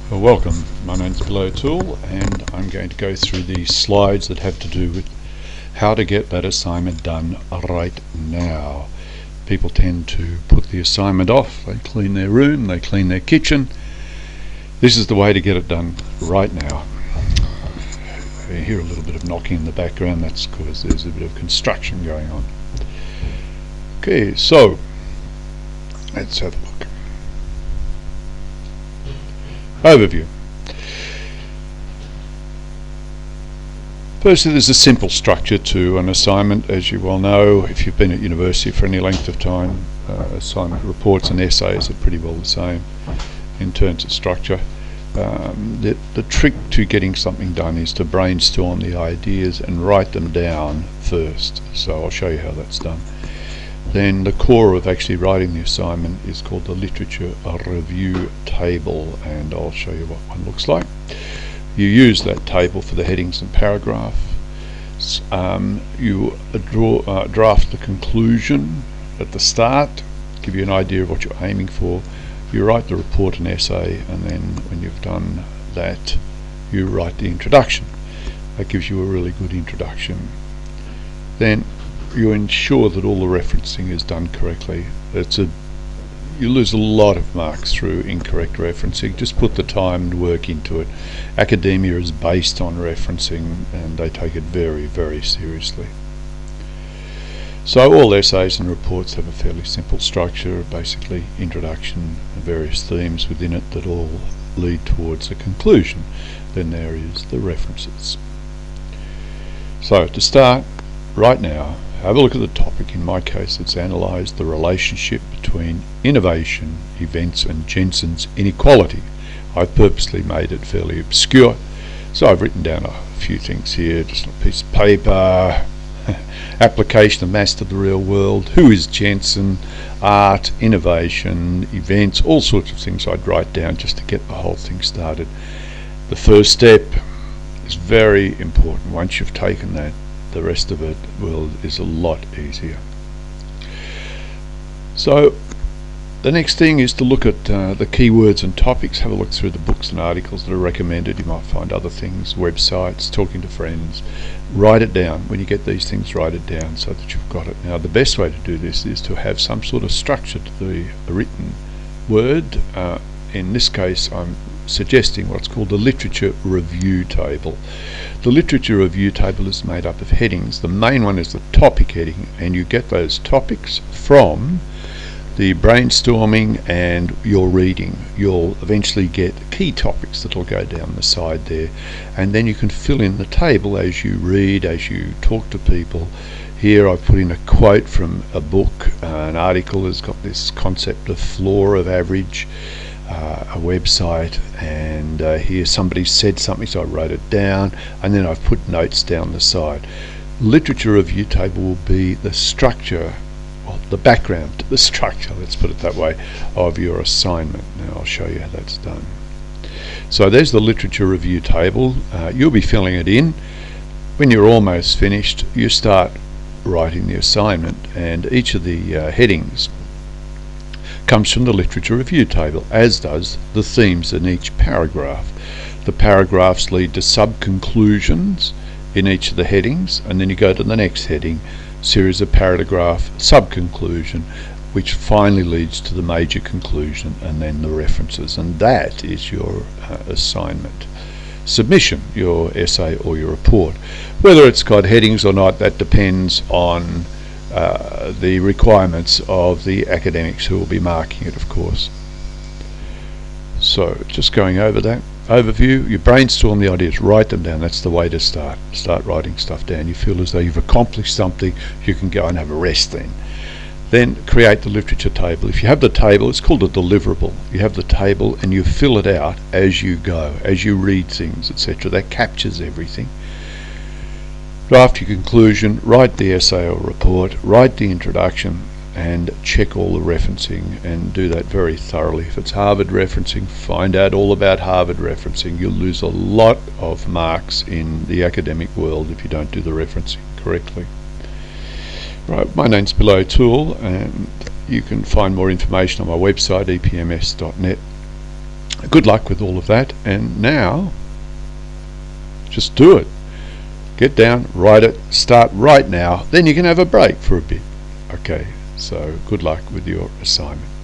Well, welcome. My name's Bill O'Toole, and I'm going to go through the slides that have to do with how to get that assignment done right now. People tend to put the assignment off. They clean their room, they clean their kitchen. This is the way to get it done right now. You hear a little bit of knocking in the background. That's because there's a bit of construction going on. Okay, so let's have a look. Overview. Firstly, there's a simple structure to an assignment. As you well know, if you've been at university for any length of time, assignment reports and essays are pretty well the same in terms of structure. The trick to getting something done is to brainstorm the ideas and write them down first. So I'll show you how that's done. Then the core of actually writing the assignment is called the literature review table, and I'll show you what one looks like. You use that table for the headings and paragraphs. You draft the conclusion at the start, give you an idea of what you're aiming for. You write the report and essay, and then when you've done that, you write the introduction. That gives you a really good introduction. Then you ensure that all the referencing is done correctly. You lose a lot of marks through incorrect referencing. Just put the time and work into it. Academia is based on referencing, and they take it very, very seriously. So all essays and reports have a fairly simple structure, basically introduction and various themes within it that all lead towards a conclusion. Then there is the references. So to start, right now, have a look at the topic. In my case, it's analysed the relationship between innovation, events and Jensen's inequality. I've purposely made it fairly obscure, so I've written down a few things here, just on a piece of paper. Application of maths to the real world, who is Jensen, art, innovation, events, all sorts of things I'd write down just to get the whole thing started. The first step is very important. Once you've taken that, the rest of it is a lot easier. So the next thing is to look at the keywords and topics. Have a look through the books and articles that are recommended. You might find other things, websites, talking to friends. Write it down. When you get these things, write it down so that you've got it. Now the best way to do this is to have some sort of structure to the written word. In this case, I'm suggesting what's called the literature review table. The literature review table is made up of headings. The main one is the topic heading, and you get those topics from the brainstorming and your reading. You'll eventually get key topics that'll go down the side there, and then you can fill in the table as you read, as you talk to people. Here I've put in a quote from a book. An article has got this concept of floor of average, a website, and here somebody said something, so I wrote it down, and then I've put notes down the side. Literature review table will be the structure, well, the background to the structure, let's put it that way, of your assignment. Now I'll show you how that's done. So there's the literature review table. You'll be filling it in. When you're almost finished, you start writing the assignment, and each of the headings comes from the literature review table, as does the themes in each paragraph. The paragraphs lead to sub-conclusions in each of the headings, and then you go to the next heading, series of paragraph sub-conclusion, which finally leads to the major conclusion, and then the references. And that is your assignment submission, your essay or your report. Whether it's got headings or not, that depends on the requirements of the academics who will be marking it, of course. So just going over that overview, you brainstorm the ideas, write them down. That's the way to start writing stuff down. You feel as though you've accomplished something, you can go and have a rest then create the literature table. If you have the table, it's called a deliverable. You have the table and you fill it out as you go, as you read things, etc. That captures everything. Draft your conclusion, write the essay or report, write the introduction, and check all the referencing, and do that very thoroughly. If it's Harvard referencing, find out all about Harvard referencing. You'll lose a lot of marks in the academic world if you don't do the referencing correctly. Right, my name's Bill O'Toole, and you can find more information on my website, epms.net. Good luck with all of that, and now just do it. Get down, write it, start right now, then you can have a break for a bit. Okay, so good luck with your assignment.